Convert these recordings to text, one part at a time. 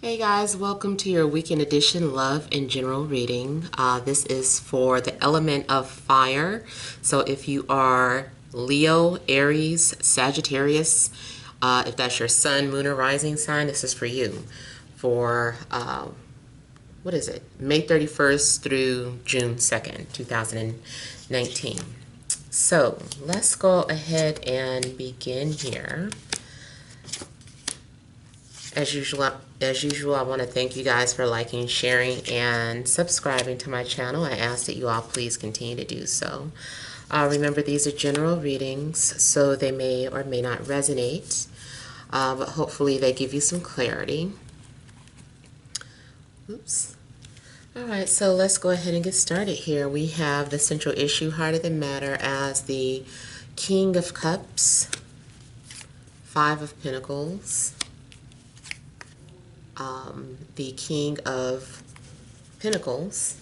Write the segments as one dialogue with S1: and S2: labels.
S1: Hey guys, welcome to your weekend edition love and general reading. This is for the element of fire. So if you are Leo, Aries, Sagittarius, if that's your sun, moon, or rising sign, this is for you. For, what is it? May 31st through June 2nd, 2019. So let's go ahead and begin here. As usual, I want to thank you guys for liking, sharing, and subscribing to my channel. I ask that you all please continue to do so. Remember, these are general readings, so they may or may not resonate, but hopefully they give you some clarity. Oops. All right, so let's go ahead and get started here. We have the central issue, heart of the matter, as the King of Cups, Five of Pentacles, the King of Pentacles,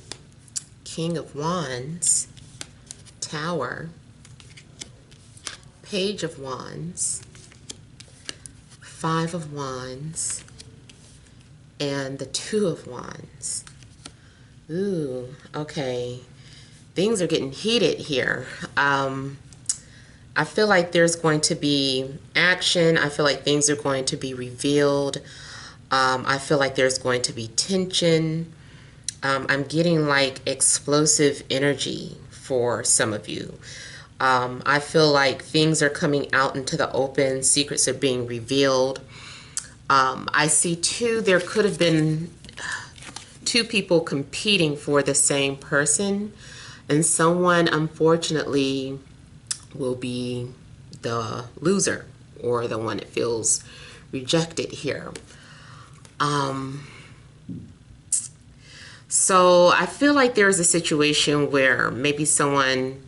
S1: King of Wands, Tower, Page of Wands, Five of Wands, and the Two of Wands. Ooh, okay. Things are getting heated here. I feel like there's going to be action. I feel like things are going to be revealed. I feel like there's going to be tension. I'm getting like explosive energy for some of you. I feel like things are coming out into the open. Secrets are being revealed. I see there could have been two people competing for the same person, and someone unfortunately will be the loser or the one that feels rejected here. So I feel like there's a situation where maybe someone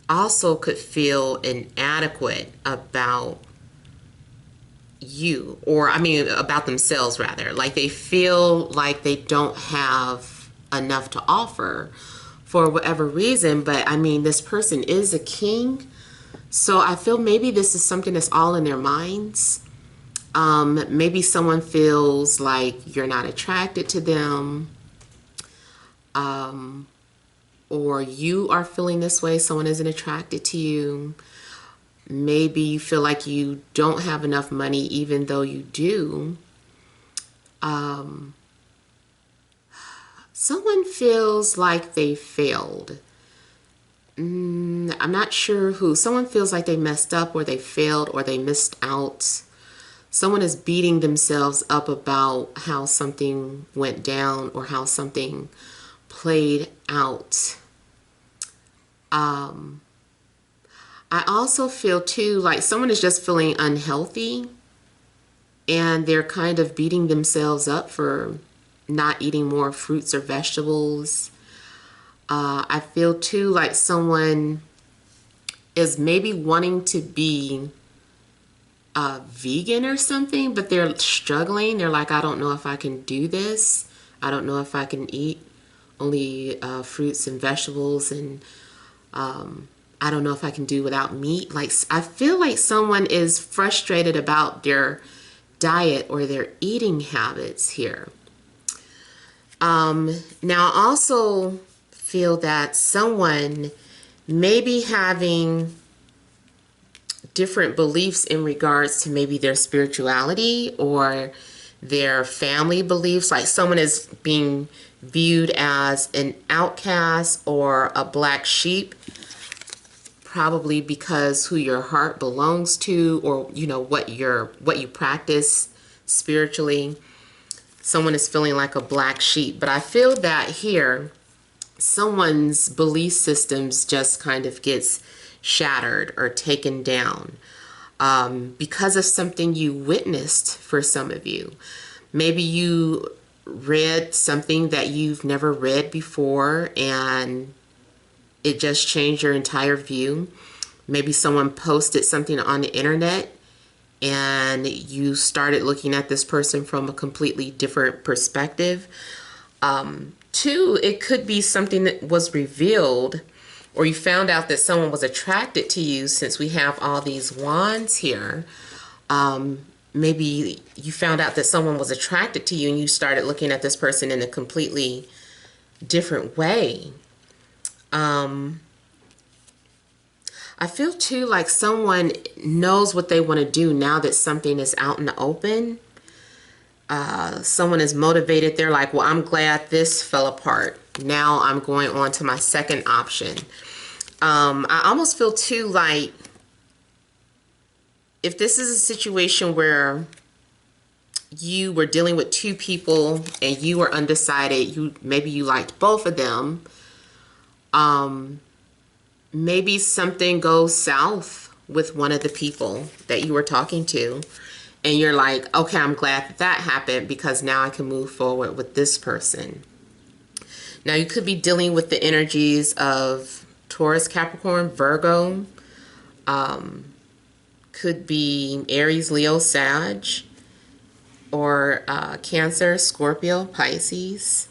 S1: also could feel inadequate about you, or I mean about themselves rather. Like they feel like they don't have enough to offer for whatever reason, but I mean this person is a king, so I feel maybe this is something that's all in their minds. Maybe someone feels like you're not attracted to them, or you are feeling this way, someone isn't attracted to you. Maybe you feel like you don't have enough money even though you do. Someone feels like they failed. I'm not sure who. Someone feels like they messed up, or they failed, or they missed out. Someone is beating themselves up about how something went down or how something played out. I also feel too like someone is just feeling unhealthy, and they're kind of beating themselves up for not eating more fruits or vegetables. I feel too like someone is maybe wanting to be vegan or something, but they're struggling. They're like, I don't know if I can do this. I don't know if I can eat only fruits and vegetables, and I don't know if I can do without meat. Like, I feel like someone is frustrated about their diet or their eating habits here. Now I also feel that someone may be having different beliefs in regards to maybe their spirituality or their family beliefs. Like someone is being viewed as an outcast or a black sheep, probably because who your heart belongs to, or you know what you practice spiritually. Someone is feeling like a black sheep, but I feel that here someone's belief systems just kind of gets shattered or taken down because of something you witnessed. For some of you, maybe you read something that you've never read before and it just changed your entire view. Maybe someone posted something on the internet and you started looking at this person from a completely different perspective. Two, it could be something that was revealed, or you found out that someone was attracted to you, since we have all these wands here. maybe you found out that someone was attracted to you and you started looking at this person in a completely different way. I feel too like someone knows what they want to do now that something is out in the open. Someone is motivated. They're like, well, I'm glad this fell apart. Now I'm going on to my second option. I almost feel too like if this is a situation where you were dealing with two people and you were undecided, maybe you liked both of them, maybe something goes south with one of the people that you were talking to, and you're like, okay, I'm glad that happened because now I can move forward with this person. Now you could be dealing with the energies of Taurus, Capricorn, Virgo, could be Aries, Leo, Sag, or Cancer, Scorpio, Pisces.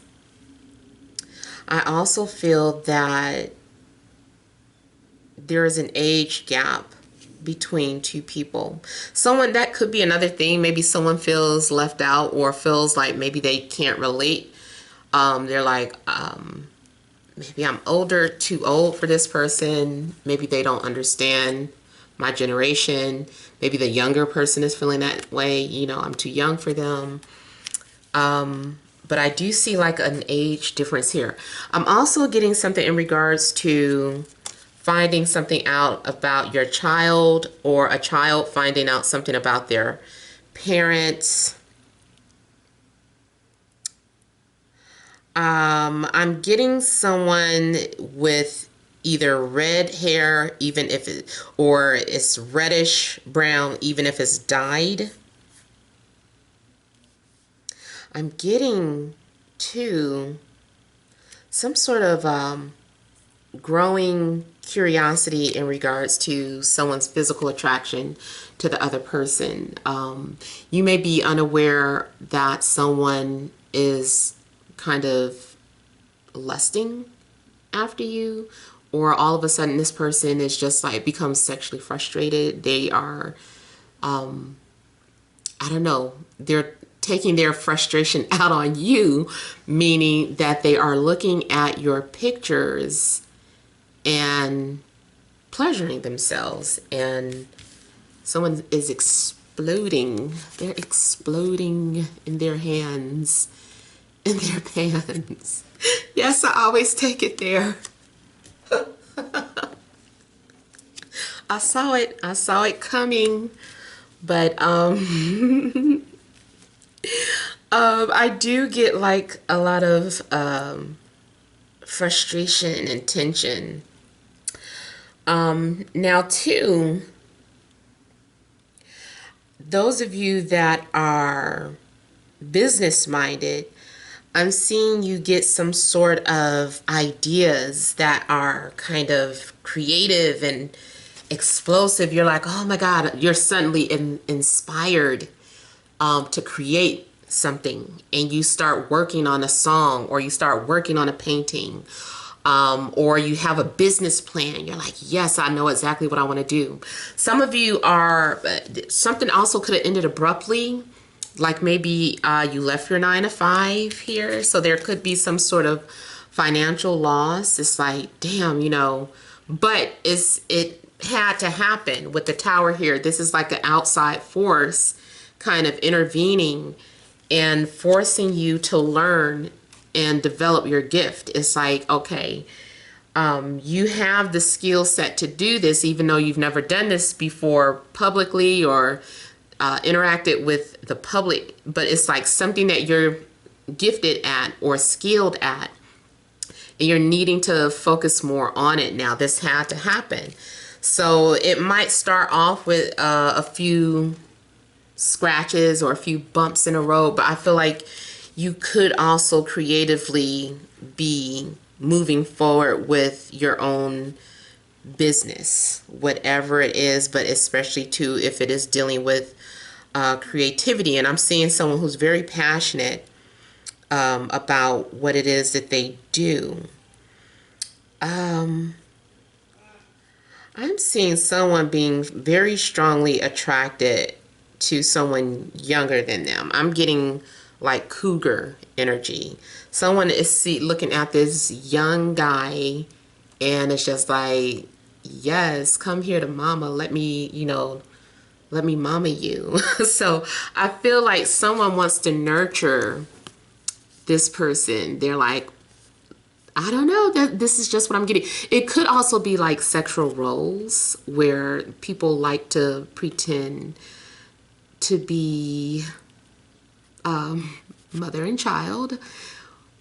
S1: I also feel that there is an age gap between two people. Someone, that could be another thing. Maybe someone feels left out or feels like maybe they can't relate. They're like, maybe I'm older, too old for this person. Maybe they don't understand my generation. Maybe the younger person is feeling that way. You know, I'm too young for them. But I do see like an age difference here. I'm also getting something in regards to finding something out about your child, or a child finding out something about their parents. I'm getting someone with either red hair, even if it, or it's reddish brown, even if it's dyed. I'm getting too some sort of growing curiosity in regards to someone's physical attraction to the other person. You may be unaware that someone is kind of lusting after you, or all of a sudden this person is just like becomes sexually frustrated. They are, I don't know, they're taking their frustration out on you, meaning that they are looking at your pictures and pleasuring themselves, and someone is exploding. They're exploding in their hands, in their pants. Yes, I always take it there. I saw it coming, but I do get like a lot of frustration and tension. Now too, those of you that are business minded, I'm seeing you get some sort of ideas that are kind of creative and explosive. You're like, oh my God, you're suddenly inspired to create something, and you start working on a song, or you start working on a painting, or you have a business plan. You're like, yes, I know exactly what I want to do. Some of you are, something also could have ended abruptly. Like maybe you left your 9 to 5 here. So there could be some sort of financial loss. It's like, damn, you know, but it had to happen with the Tower here. This is like an outside force kind of intervening and forcing you to learn and develop your gift. It's like, okay, you have the skill set to do this, even though you've never done this before publicly or interacted with the public, but it's like something that you're gifted at or skilled at, and you're needing to focus more on it now. This had to happen. So it might start off with a few scratches or a few bumps in a road, but I feel like you could also creatively be moving forward with your own business, whatever it is, but especially too if it is dealing with creativity. And I'm seeing someone who's very passionate about what it is that they do. I'm seeing someone being very strongly attracted to someone younger than them. I'm getting like cougar energy. Someone is looking at this young guy and it's just like, yes, come here to mama. Let me, let me mama you. So I feel like someone wants to nurture this person. They're like, I don't know, that this is just what I'm getting. It could also be like sexual roles where people like to pretend to be mother and child.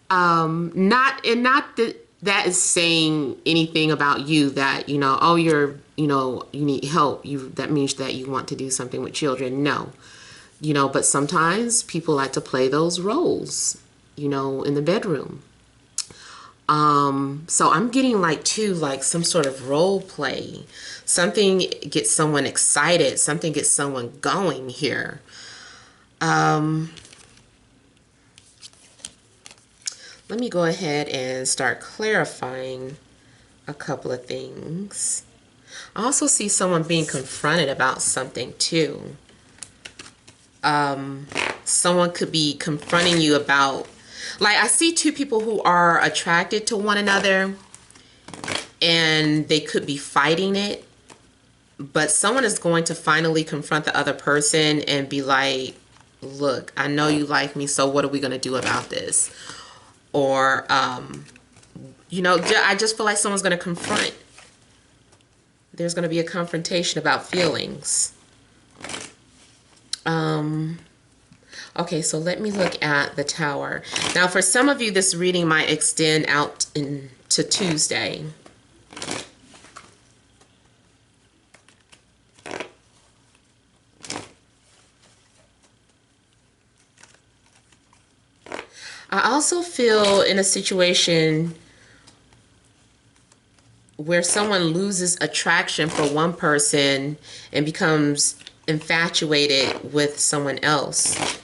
S1: Not that that is saying anything about you that, oh, you need help. That means that you want to do something with children. No. But sometimes people like to play those roles, in the bedroom. So I'm getting like some sort of role play. Something gets someone excited. Something gets someone going here. Let me go ahead and start clarifying a couple of things. I also see someone being confronted about something too. Someone could be confronting you about, like, I see two people who are attracted to one another and they could be fighting it, but someone is going to finally confront the other person and be like, look, I know you like me, so what are we going to do about this? Or, I just feel like someone's going to confront. There's going to be a confrontation about feelings. Okay, so let me look at the Tower. Now, for some of you, this reading might extend out into Tuesday. I also feel in a situation where someone loses attraction for one person and becomes infatuated with someone else.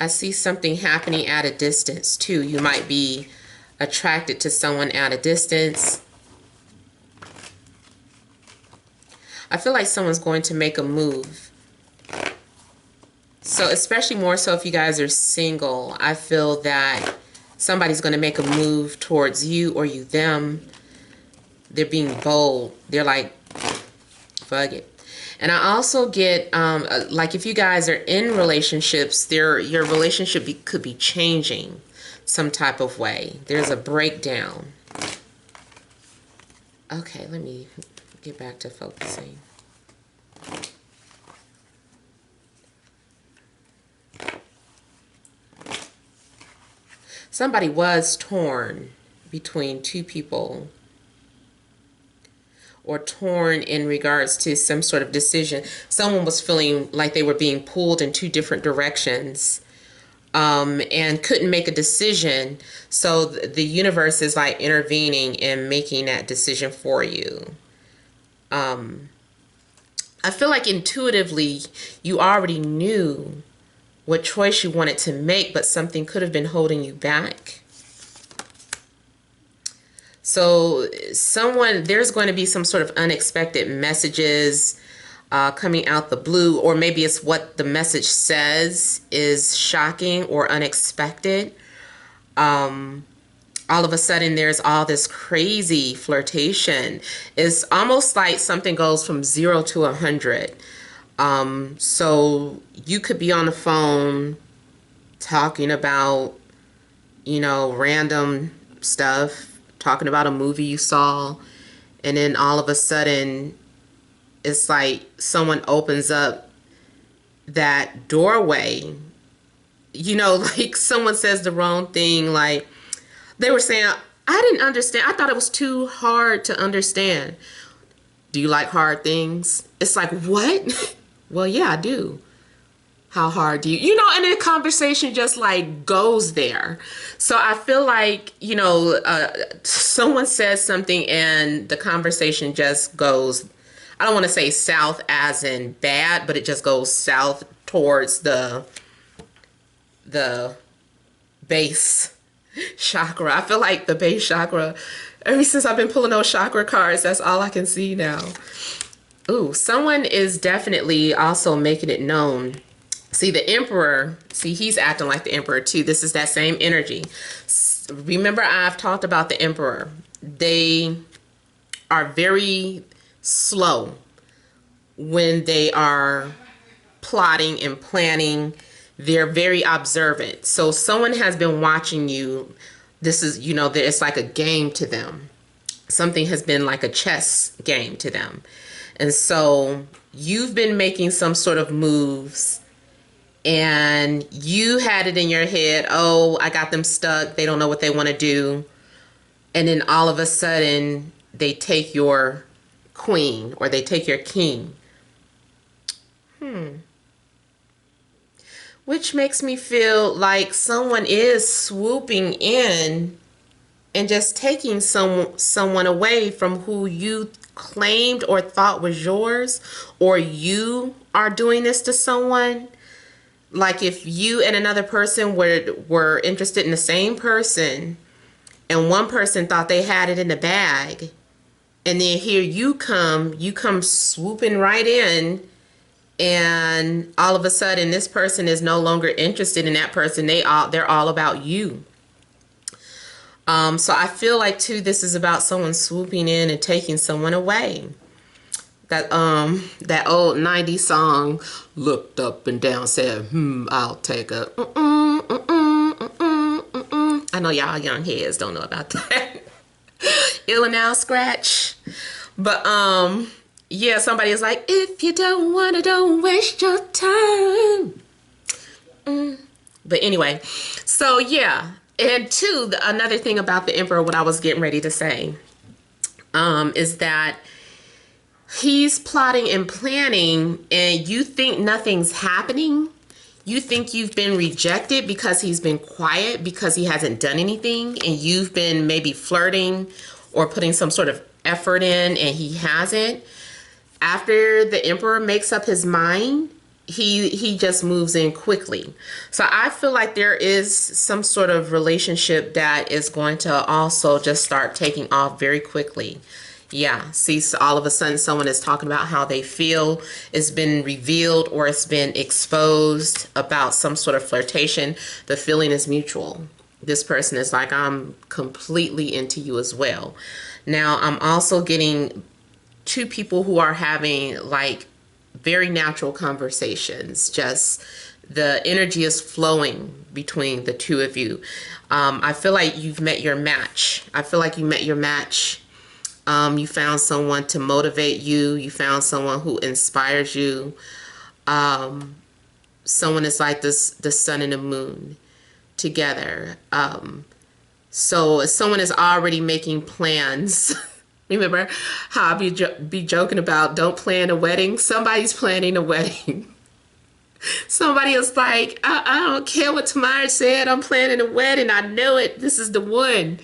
S1: I see something happening at a distance too. You might be attracted to someone at a distance. I feel like someone's going to make a move. So especially more so if you guys are single, I feel that somebody's going to make a move towards you or you them. They're being bold. They're like, fuck it. And I also get, like, if you guys are in relationships, your relationship could be changing some type of way. There's a breakdown. Okay, let me get back to focusing. Somebody was torn between two people, or torn in regards to some sort of decision. Someone was feeling like they were being pulled in two different directions, and couldn't make a decision. So the universe is like intervening and making that decision for you. I feel like intuitively you already knew what choice you wanted to make, but something could have been holding you back. So there's going to be some sort of unexpected messages coming out the blue, or maybe it's what the message says is shocking or unexpected. All of a sudden there's all this crazy flirtation. It's almost like something goes from 0 to 100. So you could be on the phone talking about, random stuff, talking about a movie you saw, and then all of a sudden it's like someone opens up that doorway, like someone says the wrong thing. Like they were saying, I didn't understand. I thought it was too hard to understand. Do you like hard things? It's like, what? Well, yeah, I do. How hard do you, and the conversation just like goes there. So I feel like, someone says something and the conversation just goes, I don't want to say south as in bad, but it just goes south towards the base chakra. I feel like the base chakra, ever since I've been pulling those chakra cards, that's all I can see now. Ooh, someone is definitely also making it known. See, the Emperor, see, he's acting like the Emperor too. This is that same energy. Remember, I've talked about the Emperor. They are very slow when they are plotting and planning. They're very observant. So someone has been watching you. This is, you know, it's like a game to them. Something has been like a chess game to them. And so you've been making some sort of moves and you had it in your head, oh, I got them stuck. They don't know what they want to do. And then all of a sudden they take your queen or they take your king. Which makes me feel like someone is swooping in and just taking someone away from who you claimed or thought was yours, or you are doing this to someone. Like if you and another person were interested in the same person and one person thought they had it in the bag, and then here you come swooping right in, and all of a sudden this person is no longer interested in that person. They're all about you. So I feel like too, this is about someone swooping in and taking someone away. That old 90s song, looked up and down, said, I'll take a I know y'all young heads don't know about that. Ill and out scratch. But yeah, somebody is like, if you don't wanna, don't waste your time. But anyway, so yeah. And two, another thing about the Emperor, what I was getting ready to say, is that he's plotting and planning, and you think nothing's happening. You think you've been rejected because he's been quiet, because he hasn't done anything, and you've been maybe flirting or putting some sort of effort in, and he hasn't. After the Emperor makes up his mind, he just moves in quickly. So I feel like there is some sort of relationship that is going to also just start taking off very quickly. Yeah, see, so all of a sudden someone is talking about how they feel. It's been revealed or it's been exposed about some sort of flirtation. The feeling is mutual. This person is like, I'm completely into you as well. Now, I'm also getting two people who are having like very natural conversations. Just the energy is flowing between the two of you. I feel like you've met your match. I feel like you met your match. You found someone to motivate you. You found someone who inspires you. Someone is like this, the sun and the moon together. So someone is already making plans. Remember how I be joking about don't plan a wedding? Somebody's planning a wedding. Somebody is like, I don't care what Tamara said. I'm planning a wedding. I know it. This is the one.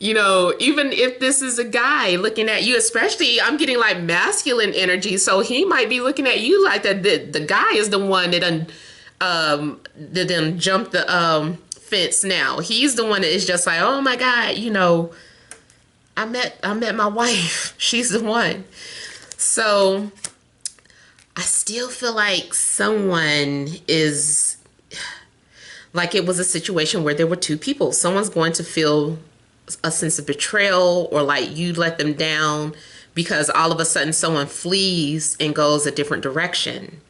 S1: You know, even if this is a guy looking at you, especially I'm getting like masculine energy. So he might be looking at you like that. The guy is the one that done jumped the fence now. He's the one that is just like, oh my God, you know, I met my wife. She's the one. So I still feel like someone is like, it was a situation where there were two people. Someone's going to feel a sense of betrayal, or like you let them down because all of a sudden someone flees and goes a different direction.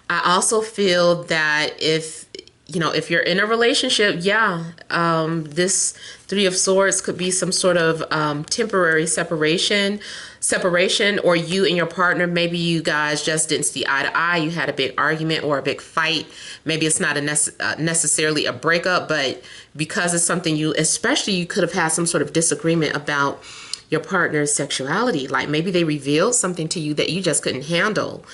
S1: I also feel that if you're in a relationship, this Three of Swords could be some sort of temporary separation, or you and your partner, maybe you guys just didn't see eye to eye. You had a big argument or a big fight. Maybe it's not necessarily a breakup, but because it's something you could have had some sort of disagreement about your partner's sexuality. Like maybe they revealed something to you that you just couldn't handle.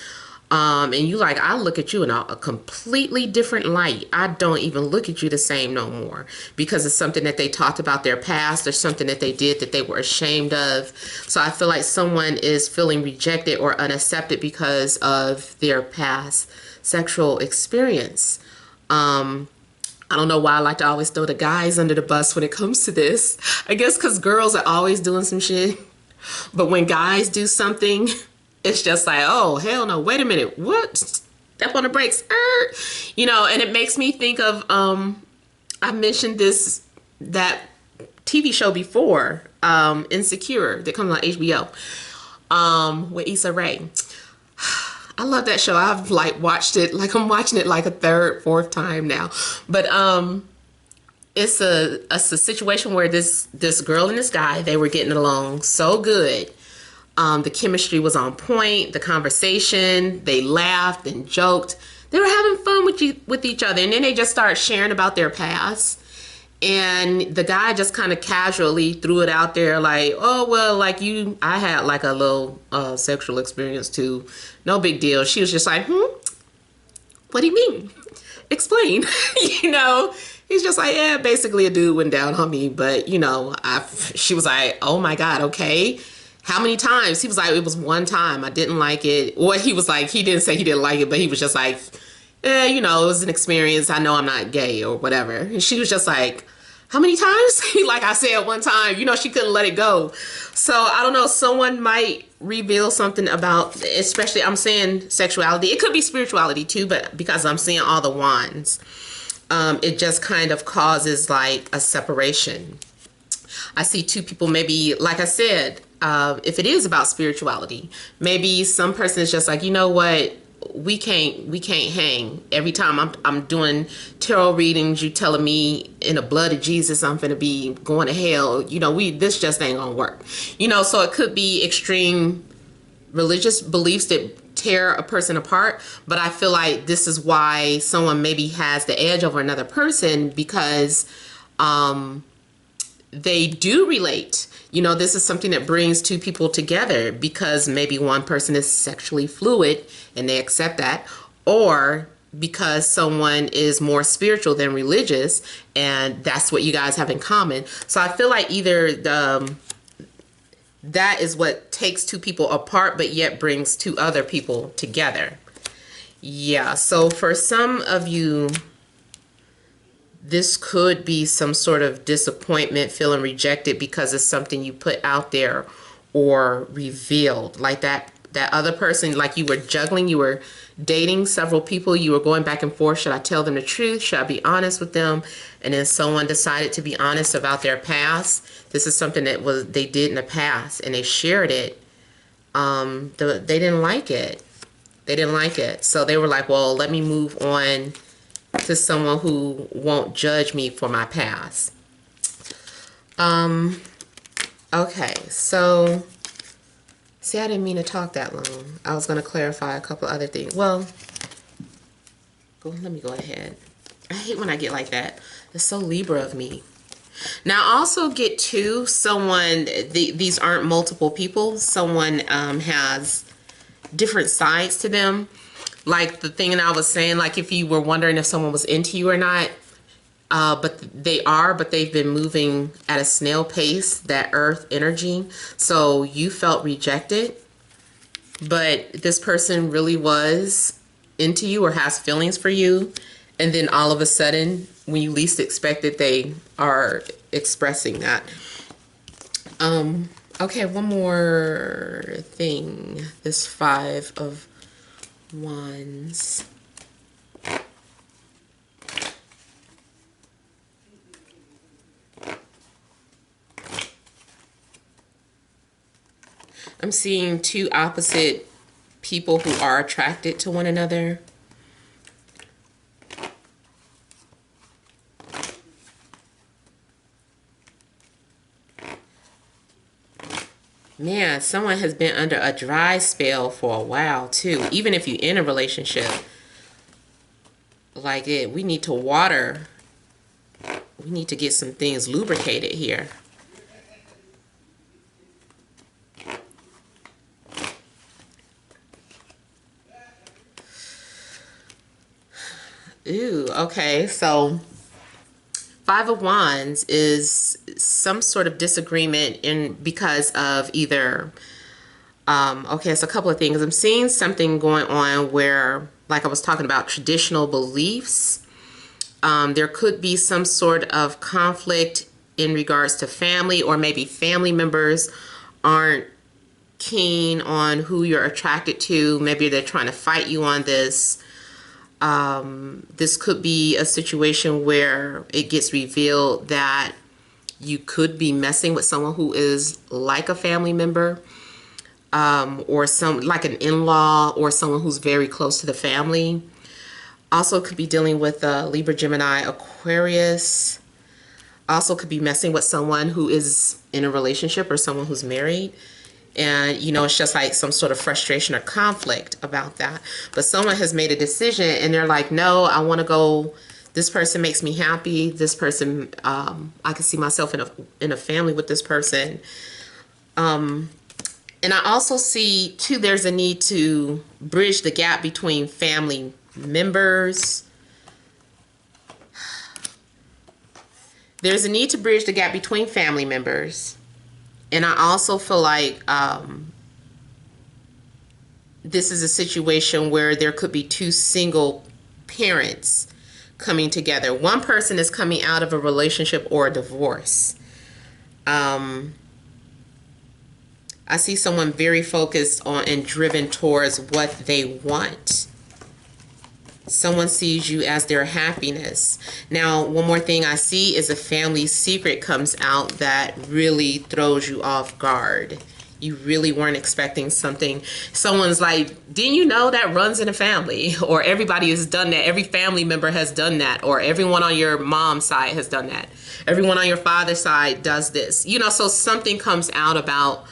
S1: And you like, I look at you in a completely different light. I don't even look at you the same no more because it's something that they talked about their past or something that they did that they were ashamed of. So I feel like someone is feeling rejected or unaccepted because of their past sexual experience. I don't know why I like to always throw the guys under the bus when it comes to this. I guess because girls are always doing some shit. But when guys do something, it's just like, oh, hell no, wait a minute, what? Step on the brakes. You know, and it makes me think of, I mentioned that TV show before, Insecure, that comes on HBO, with Issa Rae. I love that show. I've like watched it, like I'm watching it like a third, fourth time now. But it's a situation where this girl and this guy, they were getting along so good. The chemistry was on point, the conversation, they laughed and joked. They were having fun with each other. And then they just started sharing about their past. And the guy just kind of casually threw it out there like, oh, well, like I had like a little sexual experience too. No big deal. She was just like, what do you mean? Explain. You know, he's just like, yeah, basically a dude went down on me. But, you know, she was like, oh my God, okay. How many times? He was like, it was one time. I didn't like it. Or he was like, he didn't say he didn't like it, but he was just like, you know, it was an experience. I know I'm not gay or whatever. And she was just like, how many times? Like I said one time, you know, she couldn't let it go. So I don't know, someone might reveal something about, especially I'm saying sexuality. It could be spirituality too, but because I'm seeing all the wands, it just kind of causes like a separation. I see two people, maybe, like I said, if it is about spirituality, maybe some person is just like, you know what? We can't hang. Every time I'm doing tarot readings, you telling me in the blood of Jesus I'm gonna be going to hell. You know, this just ain't gonna work. You know, so it could be extreme religious beliefs that tear a person apart. But I feel like this is why someone maybe has the edge over another person, because they do relate. You know, this is something that brings two people together because maybe one person is sexually fluid and they accept that, or because someone is more spiritual than religious and that's what you guys have in common. So I feel like either that is what takes two people apart but yet brings two other people together. Yeah, so for some of you, this could be some sort of disappointment, feeling rejected because it's something you put out there or revealed. Like that other person, like you were juggling, you were dating several people, you were going back and forth. Should I tell them the truth? Should I be honest with them? And then someone decided to be honest about their past. This is something that they did in the past and they shared it. They didn't like it. They didn't like it. So they were like, well, let me move on to someone who won't judge me for my past. Okay, so see, I didn't mean to talk that long. I was going to clarify a couple other things. Well, let me go ahead. I hate when I get like that. It's so Libra of me. Now, I also get to someone, these aren't multiple people. Someone has different sides to them. Like the thing that I was saying, like if you were wondering if someone was into you or not, but they've been moving at a snail pace, that earth energy. So you felt rejected, but this person really was into you or has feelings for you. And then all of a sudden, when you least expect it, they are expressing that. Okay, one more thing. This 5 of Wands. I'm seeing two opposite people who are attracted to one another. Man, someone has been under a dry spell for a while too. Even if you're in a relationship, like we need to water. We need to get some things lubricated here. Ooh, okay, so 5 of Wands is some sort of disagreement because of either, okay, it's a couple of things. I'm seeing something going on where, like I was talking about, traditional beliefs. There could be some sort of conflict in regards to family, or maybe family members aren't keen on who you're attracted to. Maybe they're trying to fight you on this. This could be a situation where it gets revealed that you could be messing with someone who is like a family member, or like an in-law, or someone who's very close to the family. Also could be dealing with Libra, Gemini, Aquarius. Also could be messing with someone who is in a relationship or someone who's married. And, you know, it's just like some sort of frustration or conflict about that. But someone has made a decision and they're like, no, I want to go. This person makes me happy. This person, I can see myself in a family with this person. And I also see, too, there's a need to bridge the gap between family members. There's a need to bridge the gap between family members. And I also feel like this is a situation where there could be two single parents coming together. One person is coming out of a relationship or a divorce. I see someone very focused on and driven towards what they want. Someone sees you as their happiness. Now, one more thing I see is a family secret comes out that really throws you off guard. You really weren't expecting something. Someone's like, didn't you know that runs in a family? Or everybody has done that. Every family member has done that. Or everyone on your mom's side has done that. Everyone on your father's side does this. You know, so something comes out about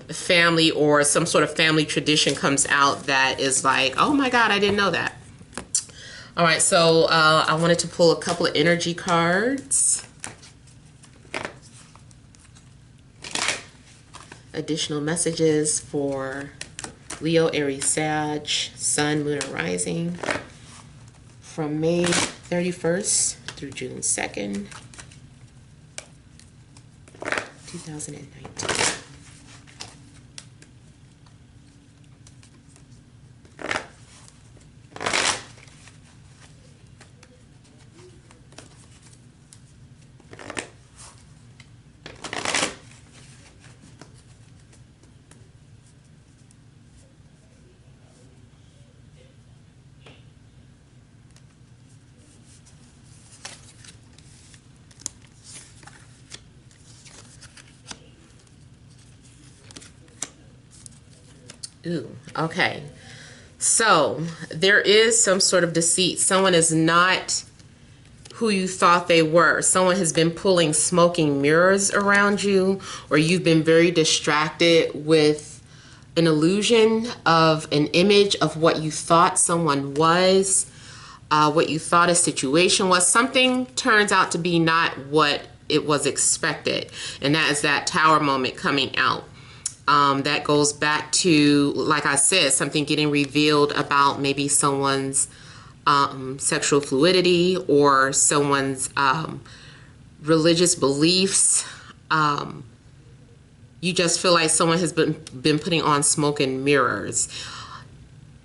S1: family, or some sort of family tradition comes out that is like, oh my God, I didn't know that. All right, so I wanted to pull a couple of energy cards. Additional messages for Leo, Aries, Sag, Sun, Moon, and Rising from May 31st through June 2nd, 2019. Ooh, okay. So there is some sort of deceit. Someone is not who you thought they were. Someone has been pulling smoking mirrors around you, or you've been very distracted with an illusion of an image of what you thought someone was, what you thought a situation was. Something turns out to be not what it was expected, and that is that Tower moment coming out. That goes back to, like I said, something getting revealed about maybe someone's sexual fluidity, or someone's religious beliefs. You just feel like someone has been putting on smoke and mirrors.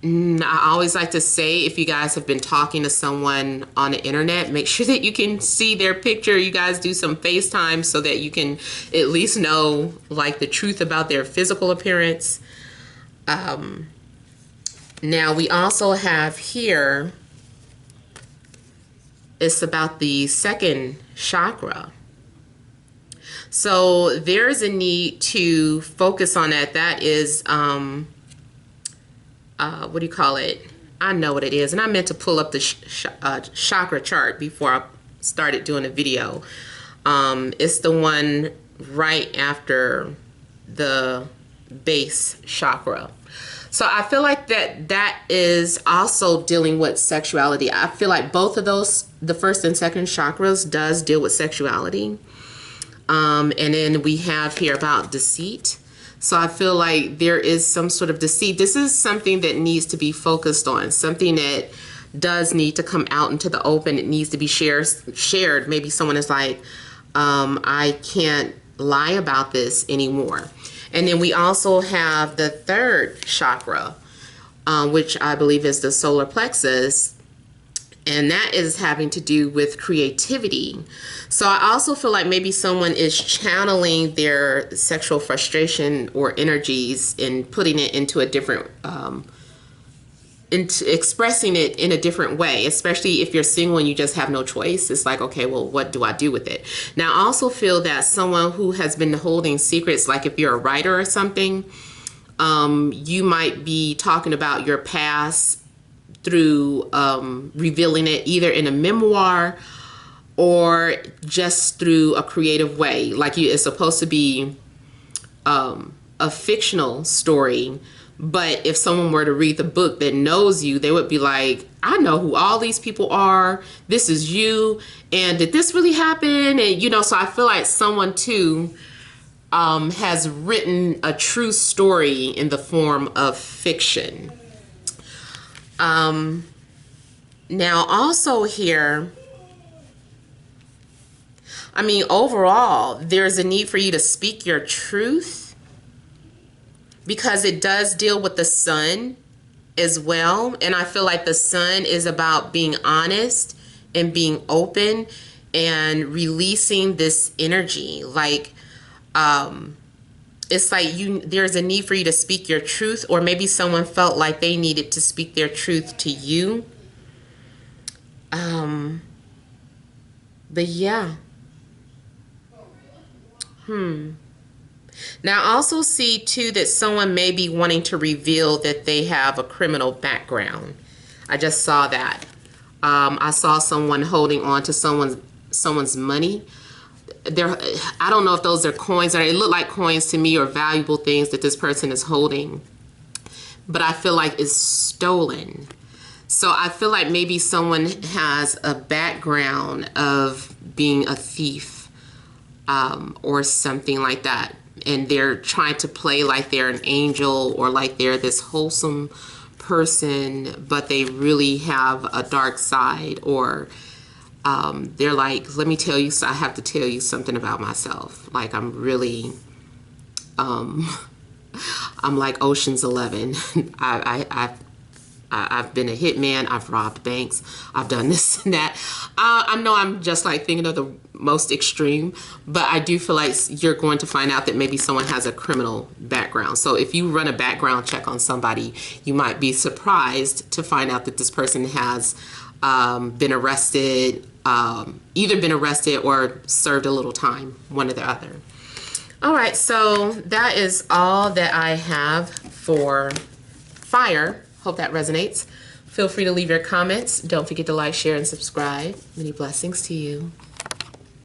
S1: I always like to say, if you guys have been talking to someone on the internet, make sure that you can see their picture. You guys do some FaceTime so that you can at least know like the truth about their physical appearance. Now we also have here, it's about the second chakra. So there's a need to focus on that. That is, what do you call it? I know what it is. And I meant to pull up the chakra chart before I started doing the video. It's the one right after the base chakra. So I feel like that is also dealing with sexuality. I feel like both of those, the first and second chakras, does deal with sexuality. And then we have here about deceit. So I feel like there is some sort of deceit. This is something that needs to be focused on, something that does need to come out into the open. It needs to be shared. Maybe someone is like, I can't lie about this anymore. And then we also have the third chakra, which I believe is the solar plexus. And that is having to do with creativity. So I also feel like maybe someone is channeling their sexual frustration or energies and putting it into a different, into expressing it in a different way, especially if you're single and you just have no choice. It's like, okay, well, what do I do with it? Now, I also feel that someone who has been holding secrets, like if you're a writer or something, you might be talking about your past through revealing it either in a memoir or just through a creative way. Like it's supposed to be a fictional story, but if someone were to read the book that knows you, they would be like, I know who all these people are. This is you. And did this really happen? And, you know, so I feel like someone too has written a true story in the form of fiction. Now also here, I mean, overall, there's a need for you to speak your truth because it does deal with the sun as well. And I feel like the sun is about being honest and being open and releasing this energy. Like, it's like there's a need for you to speak your truth, or maybe someone felt like they needed to speak their truth to you. But yeah. Now I also see too that someone may be wanting to reveal that they have a criminal background. I just saw that. I saw someone holding on to someone's money. I don't know if those are coins, or it look like coins to me, or valuable things that this person is holding, but I feel like it's stolen. So I feel like maybe someone has a background of being a thief, or something like that, and they're trying to play like they're an angel or like they're this wholesome person, but they really have a dark side, or they're like, let me tell you, so I have to tell you something about myself. Like I'm really, I'm like Ocean's 11. I've been a hitman. I've robbed banks. I've done this and that. I know I'm just like thinking of the most extreme, but I do feel like you're going to find out that maybe someone has a criminal background. So if you run a background check on somebody, you might be surprised to find out that this person has been arrested, either been arrested or served a little time, one or the other. All right, so that is all that I have for fire. Hope that resonates. Feel free to leave your comments. Don't forget to like, share, and subscribe. Many blessings to you.